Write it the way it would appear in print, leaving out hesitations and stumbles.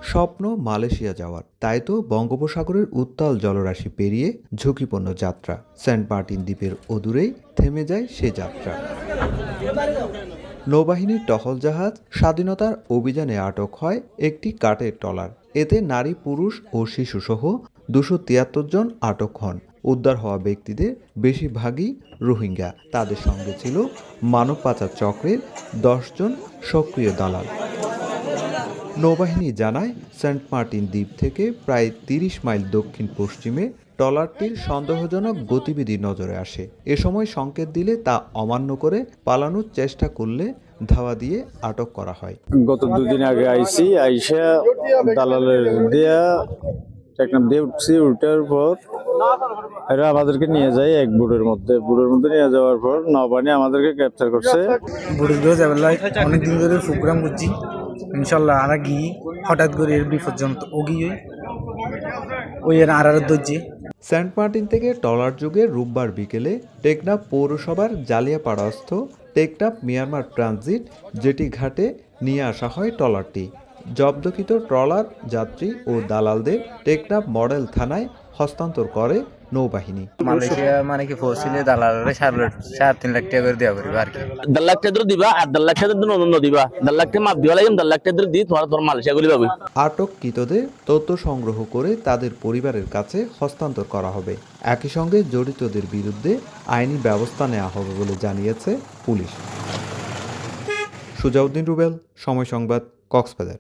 স্বপ্ন মালয়েশিয়া যাওয়ার, তাই তো বঙ্গোপসাগরের উত্তাল জলরাশি পেরিয়ে ঝুঁকিপূর্ণ যাত্রা। সেন্ট মার্টিন দ্বীপের অদূরেই থেমে যায় সে যাত্রা। নৌবাহিনীর টহল জাহাজ স্বাধীনতার অভিযানে আটক হয় একটি কাঠের ট্রলার। এতে নারী, পুরুষ ও শিশুসহ 273 জন আটক হন। উদ্ধার হওয়া ব্যক্তিদের বেশিরভাগই রোহিঙ্গা। তাদের সঙ্গে ছিল মানব পাচার চক্রের 10 জন সক্রিয় দালাল। নৌবাহিনী জানায়, সেন্ট মার্টিন দ্বীপ থেকে প্রায় 30 মাইল দক্ষিণ পশ্চিমে ট্রলারটির সন্দেহজনক গতিবিধি নজরে আসে। এ সময় সংকেত দিলে তা অমান্য করে পালানোর চেষ্টা করলে ধাওয়া দিয়ে আটক করা হয়। গত দুদিন আগে আইসা দালালের দিয়া টেকনাফ দিয়ে উঠছি, উঠার পর এরা আমাদেরকে নিয়ে যায় এক বুড়ের মধ্যে নিয়ে যাওয়ার পর নৌবাহিনী আমাদেরকে গ্রেপ্তার করছে। বুড়ির গো যাবে অনেকদিন ধরে প্রোগ্রাম করছি, ইনশাল্লাহ আর গিয়ে হঠাৎ করে এর বিপর্যন্ত ও গিয়ে ওই এর আর দর্জি। সেন্ট মার্টিন থেকে ট্রলার যুগে রোববার বিকেলে টেকনাফ পৌরসভার জালিয়াপাড়াস্থ টেকনাফ মিয়ানমার ট্রানজিট জেটি ঘাটে নিয়ে আসা হয় ট্রলারটি। জব্দকৃত ট্রলার যাত্রী ও দালালদের টেকনাফ মডেল থানায় হস্তান্তর করে নৌবাহিনী। মালয়েশিয়া মানে কি পৌঁছিলে দালালের 3.5 লাখ টাকা করে দেওয়া করবে আর কি। 1.5 লাখ টাকা দিবা আর 1.5 লাখ টাকা নতুন দিবা, 1.5 লাখ টাকা মাপ দিবা লাগে, 1.5 লাখ টাকা দিয়ে তোমার মালয়েশিয়া গুলি পাবে। আটককৃতদের তথ্য সংগ্রহ করে তাদের পরিবারের কাছে হস্তান্তর করা হবে। একই সঙ্গে জড়িতদের বিরুদ্ধে আইনি ব্যবস্থা নেওয়া হবে বলে জানিয়েছে পুলিশ। সুজাউদ্দিন রুবেল, সময় সংবাদ, কক্সবাজার।